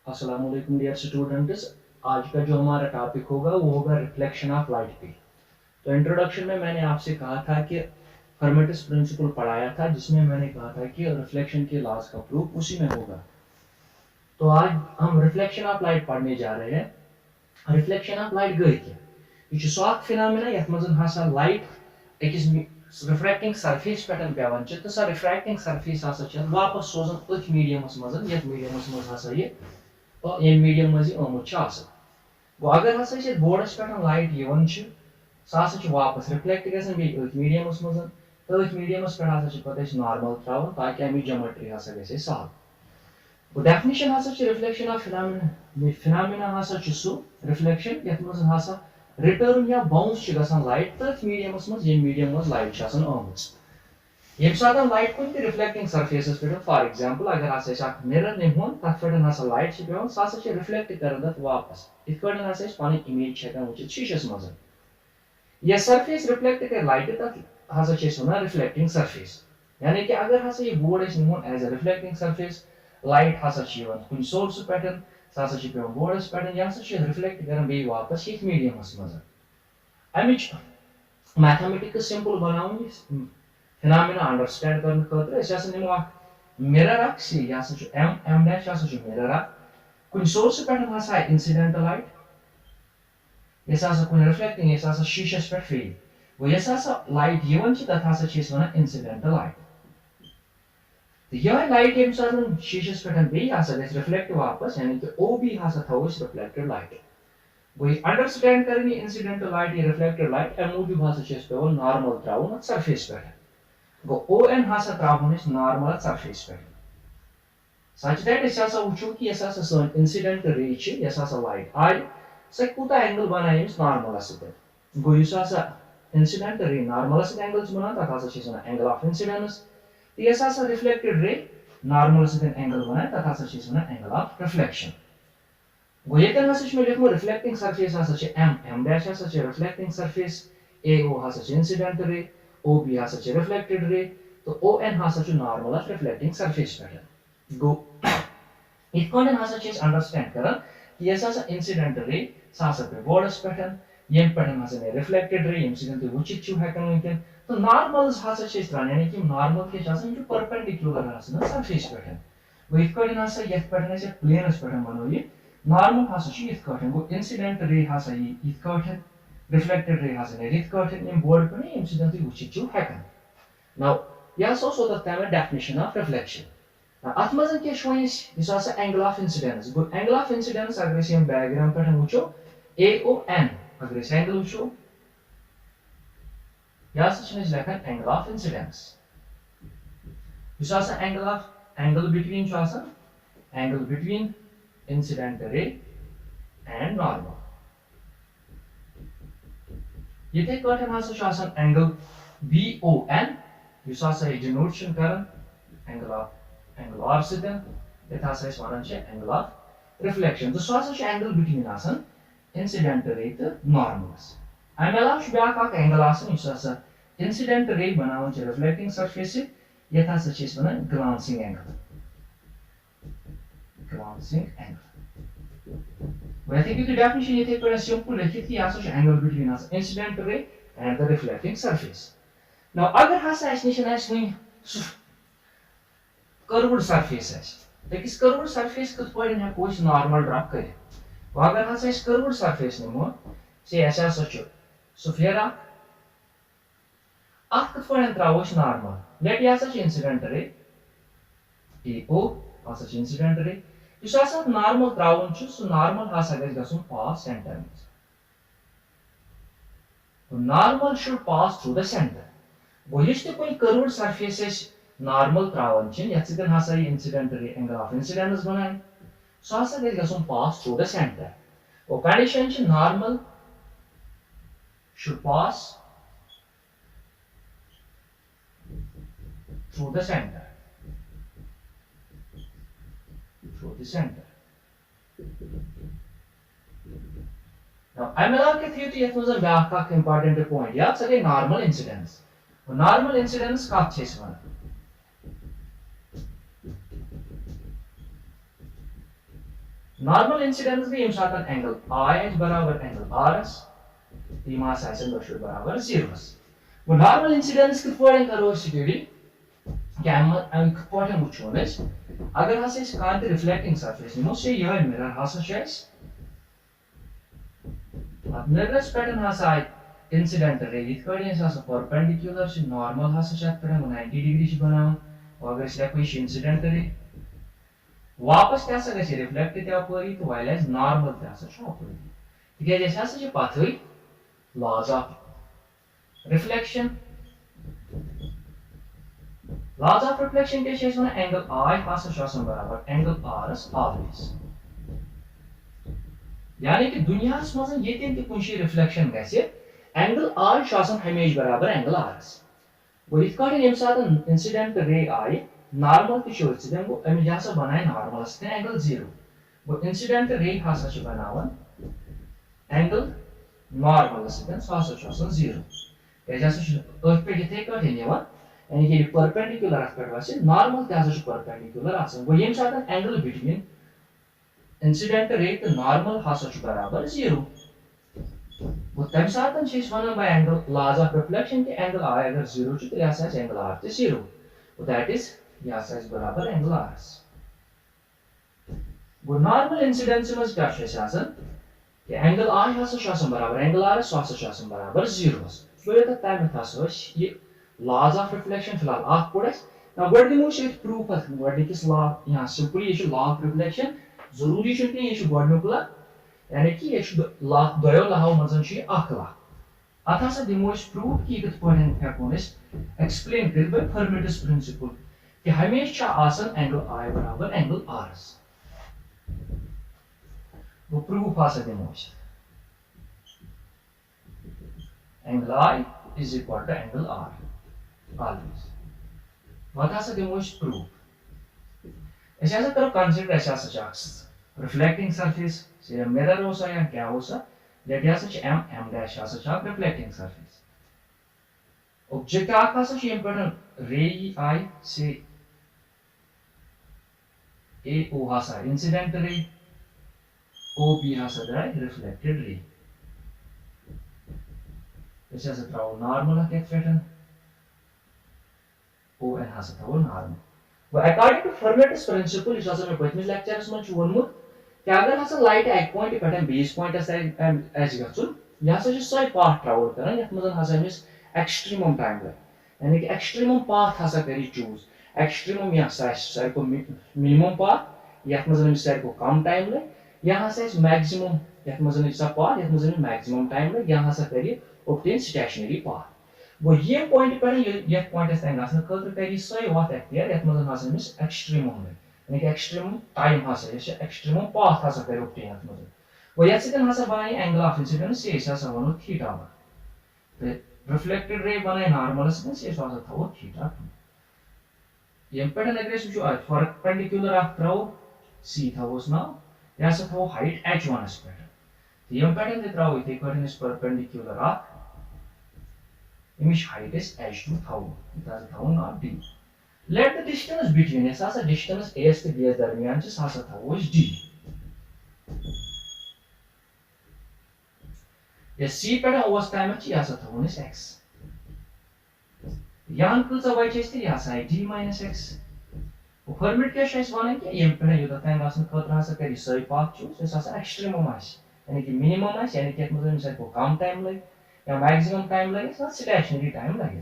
अस्सलाम वालेकुम dear students. आज का जो हमारा टॉपिक होगा वो होगा रिफ्लेक्शन ऑफ लाइट पे। तो इंट्रोडक्शन में मैंने आपसे कहा था कि हर्मेटिस प्रिंसिपल पढ़ाया था, जिसमें मैंने कहा था कि रिफ्लेक्शन के लॉज का प्रूफ उसी में होगा। तो आज हम रिफ्लेक्शन ऑफ लाइट पढ़ने जा रहे हैं। रिफ्लेक्शन ऑफ लाइट गई क्या? ये सो अख फिनोमेना यथ मज हसा लाइट अकिस रिफ्रैक्टिंग सरफेस पे पेवान तो सा रिफ्रैक्टिंग सरफेस हसा वापस सोजन अथ मीडियमस मज यथ मीडियमस मज हसा ये ये मीडियम मज आमुत गो अगर हसा बोर्डस पे लाइट यवन सह वापस रिफ्लेक्ट गसान अथ मीडियमस मज तो अथ मीडियमस पे हसा पे नॉर्मल त्रावन ताकि अमिच जोमेट्री हसा गए सहल। गो डेफिनेशन हसा रिफ्लेक्शन ऑफ फिनोमेना हसा सो रिफ्लेक्शन यथ मज हसा रिटर्न या बाउंस गसान लाइट तथ मीडियमस मज ये मीडियम मज लाइट आमुत। ये सात लाइट कुछ रिफ्लेक्टिंग सरफेस पे फॉर एग्जांपल अगर हसा मिरर निमोन तथ पे हसा लाइट पे सह रिफ्लेक्ट कर वापस इत पे इमेज वो शीशस मज यह सरफेस रिफ्लेक्ट कर लाइट तथ हसा वन रिफ्लेक्टिंग सरफेस। यानी कि अगर हसा ये बोर्ड निमोन as a reflecting surface light हसा कुछ सोर्स पे सह पे बोर्डस पे यह रिफ्लेक्ट कर बे वापस ये मीडियमस मज अमिच मैथमेटिक्स सिंपल बनाऊन फिनोमेना अंडरस्टैंड करने खातिर निमो मिरर सी यह एम एम डैश मिरर कुछ सोर्स पे हसा इंसिडेंट लाइट यह कुछ रिफ्लेक्टिंग यह शीशस पे फील वो यह लाइट यवन तथ हसा वन इंसिडेंट लाइट। तो यह लाइट ये सात शीशस पे बे गए रिफ्लेक्ट वापस यानी कि ओ बी हसा थो रिफ्लेक्टेड लाइट। वो अंडरस्टैंड कर इंसिडेंट लाइट ये रिफ्लेक्टेड लाइट अम मूजूब हसा पे नॉर्मल त्रावन सरफेस पे गो ओ एन हसा त्रावन नॉर्मल सरफेस पे सच दैट अस वो कि सन इंसिडेंट रे यह लाइट आय सह कूत एंगल बनाए नॉर्मल सो गो इंसिडेंट रे नॉर्मल एंगल बना तथा वन एंगल ऑफ इंसिडेंस। तो यह रिफ्लेक्टेड रे नॉर्मल एंगल बनाए तथा वन एंगल ऑफ रिफ्लेक्शन। गो ये लिखो reflecting surface M M dash reflecting surface A O incident ray O B reflected ray तो O N normal of reflecting surface पे गो इत अंडरस्टैंड कर कि यह इंसिडेंट रे सह पे बोर्डस पे ये पे रिफ्लेक्टेड रे ये वचित हेकान वनकन तो नॉर्मल हसा यानी कि नॉर्मल क्या परपेंडिकुलर सरफेस पे गो इत पे प्लेनस पे बनो ये नॉर्मल हसा गो इंसिडेंट रे हसा इत रिफ्लेक्टेड रे हसा इत बोर्ड पे ये वचित हेकान। नाउ यह तमें डेफिनेशन ऑफ रिफ्लेक्शन अत मज क्या एंगल ऑफ इंसिडेंस गो एंगल ऑफ इंसिडेंस अगर डायग्राम पे वो ए ओ एन अगर एंगल वो यह लेखान angle of incidence angle between incident ray and normal ये angle B O N denote कर एंगल आर सत वन एंगल ऑफ रिफ्लेक्शन तो सह एंगल बिटवीन इंसिडेंट रे तो नॉर्मलस। अमे अलाव ब्या एंगल इंसिडेंट रे बनान रिफ्लेक्टिंग सरफेस ये वन ग्लांसिंग एंगल डेफिनेशन ये सिंपल लिखित कि यह angle between incident ray and the reflecting surface. Now अगर हसा वन कर्व्ड सरफेस अकिस कर्व्ड सरफेस कत पे हेको नॉर्मल ड्रा कर अगर हसा कर्व्ड सरफेस निमो से सफेरा अत कत पे त्रो नॉर्मल लेट यह इंसिडेंट रे ए ओ इंसिडेंट रे नॉर्मल त्रोन सह नॉर्मल हसा गस पास सेंटर में normal should pass through the centre. गो ये कोई कर्व्ड सरफेस नॉर्मल त्रोन ये हसा incident ray angle of incidence बनाए सह गस पास थ्रू द सेंटर। वो condition normal should pass through the centre अमे अलाव क्या थो ये ब्या इंपॉर्टेंट पॉइंट याद सह गई नॉर्मल इंसिडेंस। नॉर्मल इंसिडेंस कत वन Normal incidence गई यम सातन angle I बराबर angle RS यम आसन दोशो बराबर 0 वो normal incidence कित पॉइंट करो स्टडी क्या हम कित पॉइंट वुचोन अगर हस इस कांत रिफ्लेक्टिंग सरफेस निमो से यह मिरर हस छस मिररस पैटर्न हस आय इंसिडेंट रे इत कड़ी हस परपेंडिकुलर से नॉर्मल हस छ पर 90 डिग्री छ बनावन और अगर इसका कोई इंसिडेंट रे वापस क्या सके से रिफ्लेक्ट ते अपरी तो वाइल एज नॉर्मल ते हस छ अपरी ठीक है जैसे हस छ pathway laws of reflection laws of reflection के शेष वन एंगल I हस छ बराबर एंगल RS ऑलवेज यानी कि दुनियास मज ये कुछ रिफ्लेक्शन गसे एंगल I छ हमेशा बराबर एंगल RS वो इत काट यम सात इंसिडेंट रे आय नॉर्मल तो चो वो अमिज हसा बनाए नॉर्मल एंगल 0 वो इंसिडेंट रे हसा छ बनावन एंगल नॉर्मल सह 0 कैसे हसा पे इथे काट निवन यानी कि परपेंडिकुलर अथ पे वसे नॉर्मल ते हसा परपेंडिकुलर आसन वो यम सात एंगल बिटवीन इंसिडेंट रे तो नॉर्मल हसा बराबर 0 वो तम सातन छे वन बाय एंगल लॉज ऑफ रिफ्लेक्शन के एंगल I अगर 0 छ तो हसा एंगल R ते 0 वो दैट इज हसा बराबर एंगल RS वो नॉर्मल इंसिडेंस में क्या छे आसन कि एंगल I हसा बराबर एंगल RS हसा बराबर 0 सो ये तम हसा ये लॉज ऑफ रिफ्लेक्शन फिलहाल आख पड़स ना गोड दिमो से प्रूफ अस गोड किस लॉ यहां सिंपली ये लॉ ऑफ रिफ्लेक्शन जरूरी छ कि ये गोड ला यानी कि ये लॉ दयो लाहो मजन छ आख ला अथा से दिमो प्रूफ की कित पॉइंट हेकोनस एक्सप्लेन कर बाय फर्मेटिस प्रिंसिपल कि हमेशा आसन एंगल I बराबर एंगल RS वो प्रूफ आसा दिमो angle I is equal to angle R always what आसा दिमो प्रूफ ऐसे ऐसा करो कंसीडर ऐसा सच रिफ्लेक्टिंग सरफेस से मिरर हो सा या क्या हो सा दैट या सच m डैश या सच रिफ्लेक्टिंग सरफेस ऑब्जेक्ट आका सच इंपॉर्टेंट रे I से AO हासा इंसिडेंट रे OB हासा दै रिफ्लेक्टेड रे ऐसे ऐसा ट्राउ नॉर्मल के पैटर्न ON हासा था वो नॉर्मल वो अकॉर्डिंग टू फर्मेटिस प्रिंसिपल इस आसन में पहले लेक्चर्स में वोनमुत कि अगर हसा लाइट एक पॉइंट पे 20 पॉइंट एज गछुन या से सही पाथ ट्रैवल करन यत मजन हसा मिस एक्सट्रीमम टाइम ले यानी कि एक्सट्रीमम पाथ हसा करी चूज एक्सट्रीमम या सर को मिनिमम पाथ यत मजन मिस सर को कम टाइम ले यहां से मैक्सिमम यत मजन इस पाथ यत मजन मैक्सिमम टाइम ले यहां से करी ऑब्टेन स्टेशनरी पाथ वो ये पॉइंट पर ये पॉइंट से गसन खतर करी सही वाथ एक्टियर यत मजन हसा मिस एक्सट्रीमम ले यानी कि एक्सट्रीमम टाइम हसा ये एक्सट्रीमम पाथ हसा करी ऑब्टेन यत मजन वो यत से हसा बनाई एंगल ऑफ इंसिडेंस से हसा वनो थीटा तो रिफ्लेक्टेड रे बनाई नॉर्मल से हसा थो थीटा ये पैटर्न अगर इस जो परपेंडिकुलर ऑफ थ्रो c थोस ना या से थो हाइट h1 इस पैटर्न ये पैटर्न दे थ्रो इथे करें इस perpendicular of image height is h2 thou it has thou not d let the distance between ऐसा सा distance a से b दरमियान से सा थो d ये c पैटर्न अवस्था में ची ऐसा थो इस x यहाँ कुल सब वाइट चीज़ थी यहाँ साइड d minus x वो फॉर्मेट क्या शायद वाले क्या ये पहले युद्ध था इंगास में खतरा से करी सही पाथ चूज ऐसा सा एक्सट्रीमम आश यानी कि मिनिमम आश यानी कि मतलब मिसाल को कम टाइम लगे या मैक्सिमम टाइम लगे साथ स्टेशनरी टाइम लगे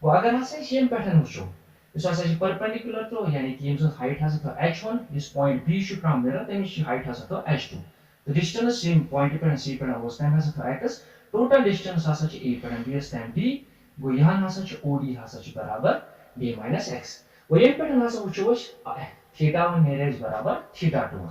वो अगर हसे सेम पैटर्न हो शो इस ऐसा जी परपेंडिकुलर तो यानी कि इनसे हाइट हसे तो h1 इस point b should from mirror then its height हसे तो h2 the distance same point पर c पर उस टाइम हसे तो x total distance हसे a पर b टाइम d वो यहाँ हसे OD हसे बराबर b minus x वो ये पैटर्न हसे उचोश थीटा 1 मेरेज बराबर थीटा 2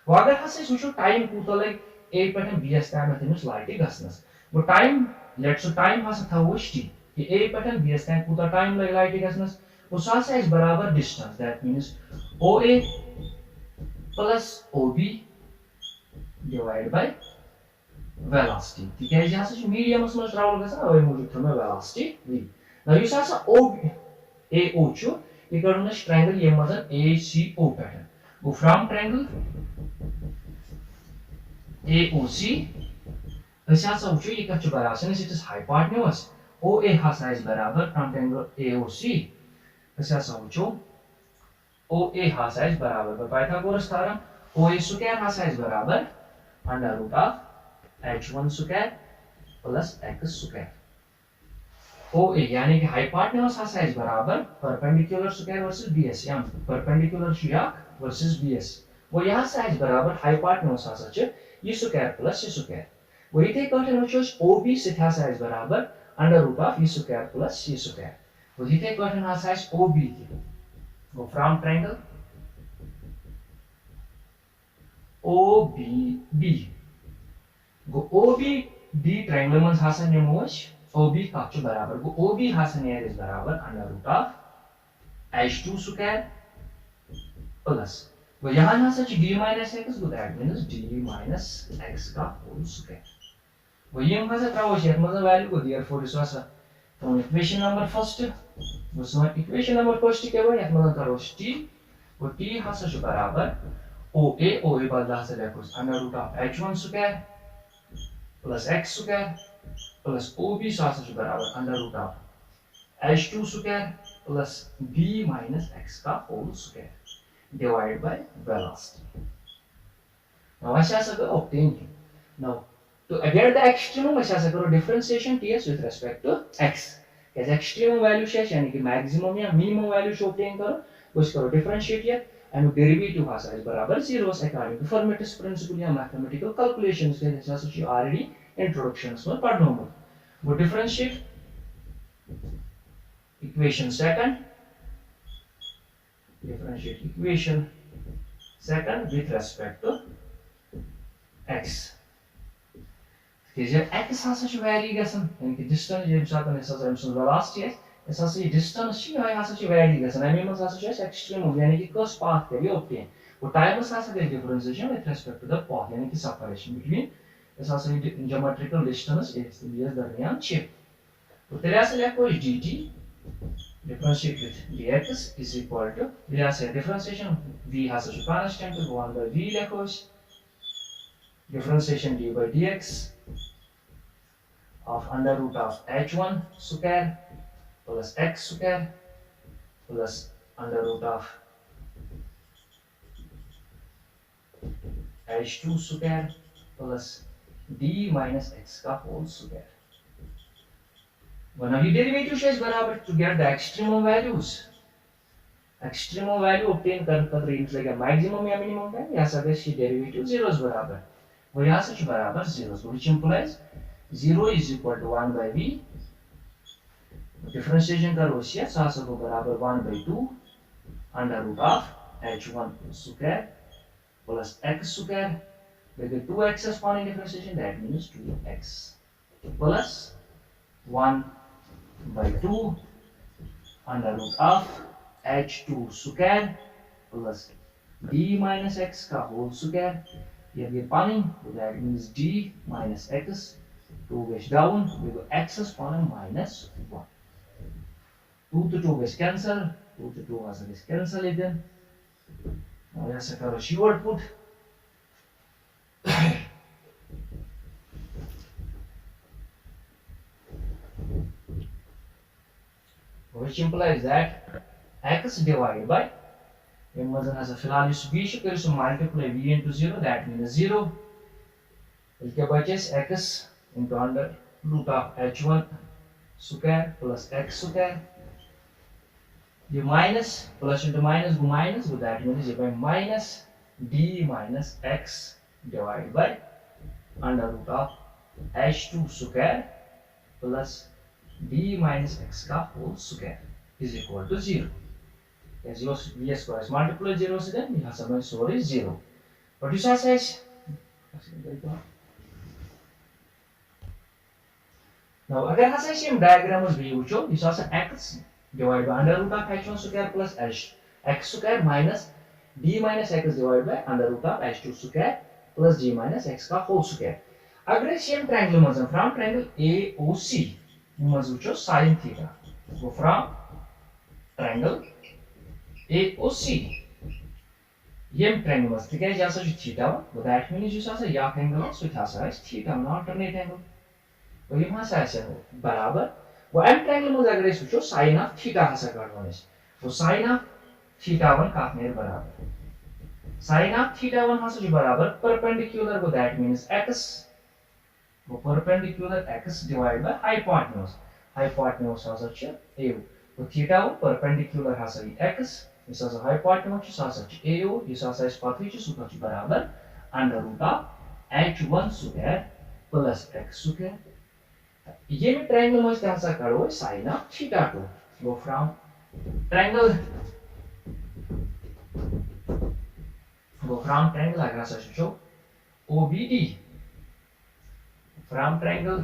वो अगर हसे उचो टाइम को like a pattern b time में तिमस लाइट गसनस वो टाइम लेट्स टाइम हसे था वो t कि a पैटर्न b टाइम को टाइम लाइट गसनस वो सासा इज बराबर distance that means OA plus OB divide by velocity ठीक है यहाँ से मीडियम में ट्रैवल करता है वही मूल्य थोड़ा velocity v now you Sasa OB AO चो ये करना ट्रायंगल ये मदन ACO पैटर्न वो फ्रॉम ट्रायंगल AOC अस हसा वुचो ये कत बराबर इट इज हाइपोटेन्यूज OA हसा इज बराबर फ्रंट एंगल AOC अस हसा वुचो OA हसा इज बराबर पाइथागोरस थ्योरम OA स्क्वायर हसा इज बराबर under root of h1 square plus x square OA यानी कि हाइपोटेन्यूज हसा इज बराबर परपेंडिकुलर स्क्वायर वर्सेस BS या परपेंडिकुलर शियाक वर्सेस BS वो यहाँ से इज बराबर हाइपोटेन्यूज हसा छ ये स्क्वायर प्लस ये स्क्वायर वो इथे कटन वचो OB से हसा इज बराबर अंडर रूट ऑफ ये स्क्वायर प्लस ये स्क्वायर वो इथे कटन हसा is OB go from triangle OBB go OBB triangle में हसा नेमोश OB का च बराबर go OB हसा ने इज बराबर under root of h2 square plus वो यहाँ हसा च d minus x go that means d minus x का होल स्क्वायर वो ये हसा त्रावो छ मतलब वैल्यू को therefore इस हसा तो इक्वेशन नंबर फर्स्ट वो सो इक्वेशन नंबर फर्स्ट के वो मतलब करो t वो t हसा च बराबर OA बदला से लेको under root of h1 square plus x square plus OB हसा च बराबर under root of h2 square plus d minus x का whole square divided by velocity. Now I shall obtain now to get the extremum I shall differentiation ts with respect to x. As extremum value शेष यानी कि maximum या minimum value show obtain करो उस करो differentiate here and derivative हसा is बराबर 0 according to Fermat's principle या mathematical calculations के जैसा कि already introductions में पढ़ना होगा वो differentiate equation second differentiate equation second with respect to x जब x हसा छ वैरी गसन यानी कि डिस्टेंस जब साथ हसा छ वेलोसिटी है इस हसा ये डिस्टेंस छ है हसा छ वैरी गसन आई मीन हसा छ एक्सट्रीम यानी कि कस पाथ के लिए ऑब्टेन वो टाइम हसा के differentiation with respect to the path यानी कि सेपरेशन बिटवीन इस हसा ये ज्योमेट्रिकल डिस्टेंस x के दरमियान छ तो तेरे से लेको dt differentiate with dx is equal to दिया से differentiation v has a constant 1 by v लेकोस differentiation d by dx of under root of h1 square plus x square plus under root of h2 square plus d minus x का whole square. Now the derivative is barabar to get the extremum values. Extremum value obtain कर range like maximum या minimum का यहाँ से इसकी derivative zeros बराबर वो यहाँ से जो बराबर zeros which implies 0 is equal to 1 by v differentiation करो इससे साथ को बराबर 1 by 2 under root of h1 square plus x square with the 2x corresponding differentiation that means 2x plus 1 by 2 under root of h2 square plus d minus x का whole square ये भी पानी that means d minus x 2 goes down we go x exponent minus 1 2 to 2 goes cancel 2 to 2 gets cancel again now let's say our shear output which implies that x divided by Imagine as a फिलहाल इस b से so multiply v into 0 that means 0 इसके batches x into under root of h1 square plus x square ये minus plus into minus go minus go that means ये by minus d minus x divided by under root of h2 square plus d minus x का whole square is equal to 0. As your v square is multiplied 0 से then यहाँ समय सोर is 0. What you says? Now अगर हसा same diagram उस view चो इस हसा x divided by under root of h1 square plus x square minus d minus x divided by under root of h2 square plus d minus x का whole square. अगर same triangle मज़न from triangle AOC मज़न चो sin theta. Go from triangle AOC यम triangle मस तिकाज यासा छ थीटा वन दैट मीन्स युस आसा या एंगल सो थासा is theta one alternate angle वो यम हासा आसा बराबर वो एम ट्रायंगल मस अगर इस वचो sin ऑफ थीटा हासा काढवन इस वो sin ऑफ थीटा वन काट नेर बराबर sin ऑफ थीटा वन हासा छ बराबर परपेंडिकुलर वो दैट मीन्स x वो perpendicular x divide by hypotenuse हासा छ a वो थीटा वन परपेंडिकुलर हासा x इस हासा हाइपोटेन्यूज हासा छ a इस हासा इस पाथवे छ सुका छ बराबर under root of h1 square plus x square ये में ट्रायंगल मस हासा काढो sin of theta 2 go from triangle अगर ऐसा सोचो OBD from triangle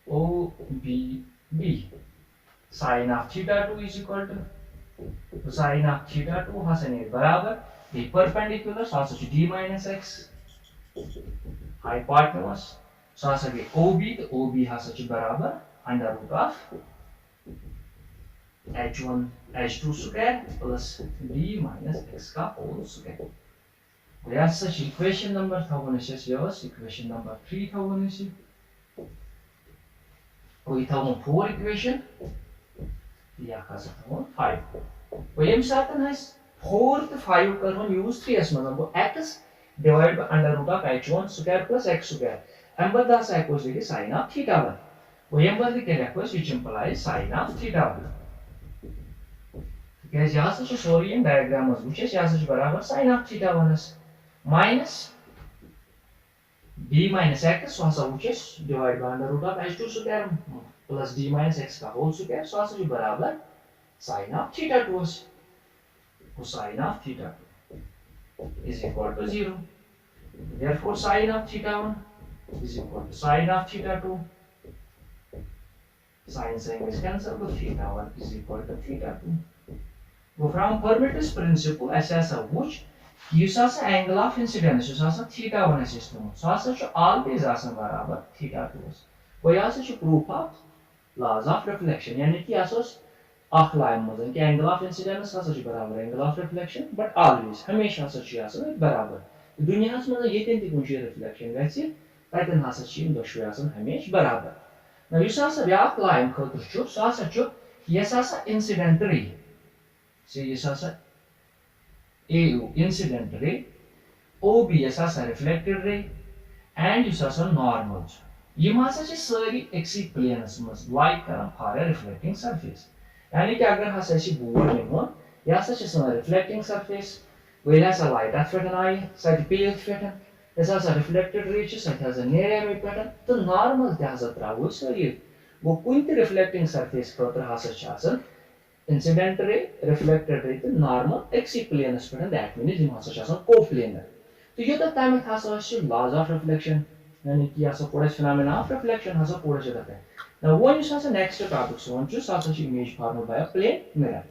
OBD sin of theta 2 is equal to sin of theta 2 Haasan बराबर the perpendicular so हासा d minus x hypotenuse so हासा OB तो OB हासा बराबर under root of h1 h2 square plus d minus x का whole square. That's such equation number 1000 yours, equation number 3000 we 1004 equation या का 5 वो ये मिसाल है 4 to 5 कर हम use 3 s मतलब वो x divided by under root of h1 square plus x square हम बता सकते हैं कि sin of theta 1 वो ये बदल के लिखो which implies sin of theta 1 because यहाँ से जो सोरियन डायग्राम है which is यहाँ से जो बराबर sin of theta 1 minus d minus x so हासा which is divided by under root of h2 square plus d minus x का whole square so हासा जो बराबर sin of theta 2 so sin of theta 2 is equal to 0 therefore sin of theta 1 is equal to sin of theta 2 sin saying is cancelled so theta 1 is equal to theta 2 go from Fermat's principle ऐसा which yes आसा angle of incidence yes आसा theta 1 system so आसा छ always आसा बराबर theta 2 वो आसा छ proof of laws of reflection यानी कि आसा अख लाइन मजन कि angle of incidence आसा छ बराबर angle of reflection but always हमेशा आसा छ आसा बराबर दुनियास मज येतेन ति कुछ reflection गछि ततन आसा छ दोशवे आसा हमेश बराबर न यस आसा ब्याक लाइन खतर छ सो आसा छ यस आसा incident ray से यस आसा AU incident ray OB यस आसा reflected ray and यस आसा normal यम आसा छ सारी एक्सी प्लेनस मस लाइक करन फॉर अ रिफ्लेक्टिंग सरफेस यानी कि अगर हसा छ बोर्ड में यह आसा छ सन रिफ्लेक्टिंग सरफेस वेल आसा लाइट अफ पैटर्न आई सट पेल पैटर्न यस आसा रिफ्लेक्टेड रे छ सट आसा नेरे में पैटर्न तो नॉर्मल ते आसा त्रावो सरी वो कुन ते रिफ्लेक्टिंग सरफेस खतर हसा छ आसा incident ray reflected ray तो normal एक्सी प्लेनस पैटर्न दैट मींस यम हसा छ आसा कोप्लेनर तो ये तो टाइम हसा छ लॉज ऑफ रिफ्लेक्शन यानी कि आसा पूरा फिनोमेना ऑफ रिफ्लेक्शन हसा पूरा जगह है now one is also next topic so one just also image formed by a plane mirror